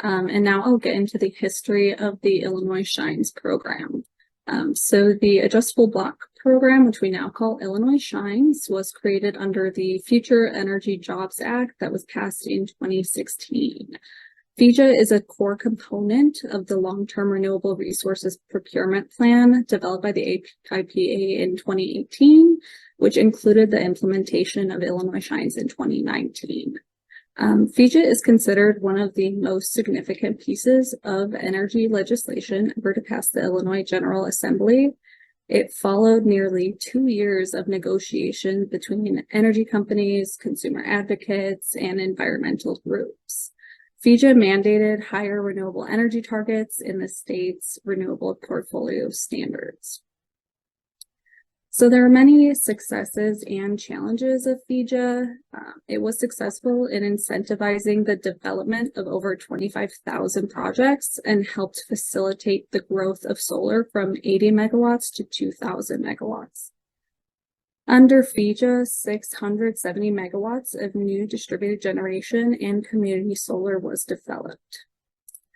And now I'll get into the history of the Illinois Shines program. So the Adjustable Block Program, which we now call Illinois Shines, was created under the Future Energy Jobs Act that was passed in 2016. FEJA is a core component of the Long-Term Renewable Resources Procurement Plan developed by the IPA in 2018, which included the implementation of Illinois Shines in 2019. FEJA is considered one of the most significant pieces of energy legislation ever to pass the Illinois General Assembly. It followed nearly 2 years of negotiation between energy companies, consumer advocates, and environmental groups. FEJA mandated higher renewable energy targets in the state's renewable portfolio standards. So there are many successes and challenges of FEJA. It was successful in incentivizing the development of over 25,000 projects and helped facilitate the growth of solar from 80 megawatts to 2,000 megawatts. Under FEJA, 670 megawatts of new distributed generation and community solar was developed.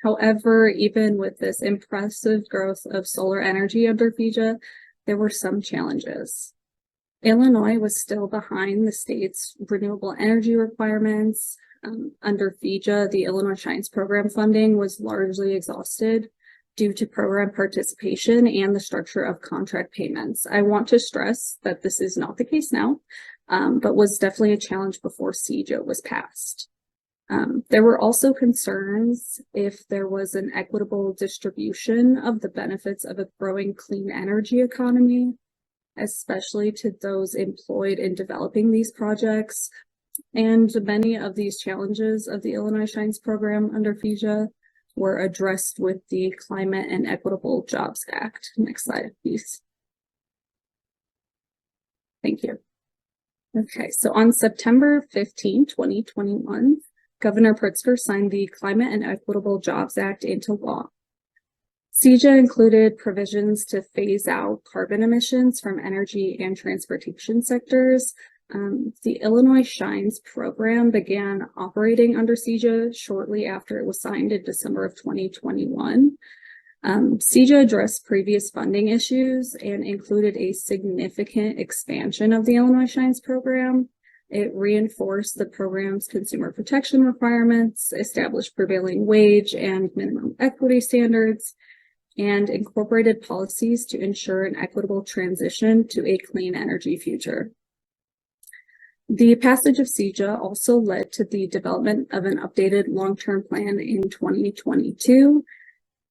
However, even with this impressive growth of solar energy under FEJA, there were some challenges. Illinois was still behind the state's renewable energy requirements. Under FEJA, the Illinois Shines program funding was largely exhausted due to program participation and the structure of contract payments. I want to stress that this is not the case now, but was definitely a challenge before FEJA was passed. There were also concerns if there was an equitable distribution of the benefits of a growing clean energy economy, especially to those employed in developing these projects. And many of these challenges of the Illinois Shines program under FEJA were addressed with the Climate and Equitable Jobs Act. Next slide, please. Thank you. Okay, so on September 15, 2021, Governor Pritzker signed the Climate and Equitable Jobs Act into law. CEJA included provisions to phase out carbon emissions from energy and transportation sectors. The Illinois Shines program began operating under CEJA shortly after it was signed in December of 2021. CEJA addressed previous funding issues and included a significant expansion of the Illinois Shines program. It reinforced the program's consumer protection requirements, established prevailing wage and minimum equity standards, and incorporated policies to ensure an equitable transition to a clean energy future. The passage of CEJA also led to the development of an updated long-term plan in 2022,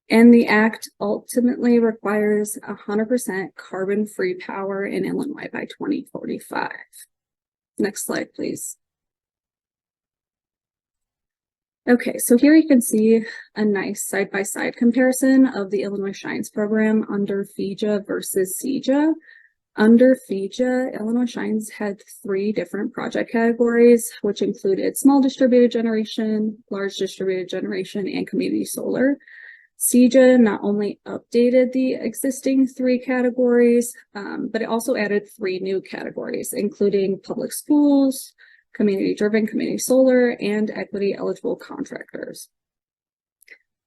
and the act ultimately requires 100% carbon-free power in Illinois by 2045. Next slide, please. Okay, so here you can see a nice side-by-side comparison of the Illinois Shines program under FEJA versus CEJA. Under FEJA, Illinois Shines had 3 different project categories, which included small distributed generation, large distributed generation, and community solar. CEJA not only updated the existing 3 categories, but it also added 3 new categories, including public schools, community-driven community solar, and equity-eligible contractors.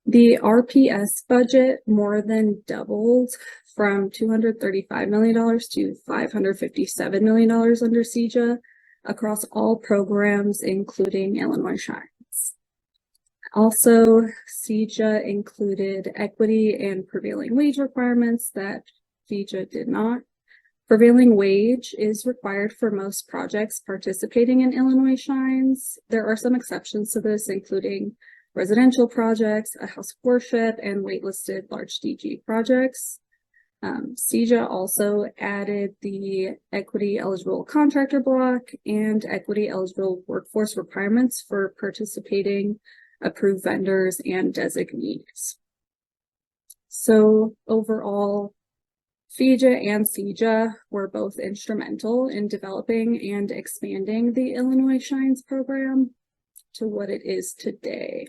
The RPS budget more than doubled from $235 million to $557 million under CEJA across all programs, including Illinois Shines. Also, CEJA included equity and prevailing wage requirements that FEJA did not. Prevailing wage is required for most projects participating in Illinois Shines. There are some exceptions to this, including residential projects, a house of worship, and waitlisted large DG projects. CEJA also added the equity eligible contractor block and equity eligible workforce requirements for participating approved vendors and designees. So overall, FEJA and CEJA were both instrumental in developing and expanding the Illinois Shines program to what it is today.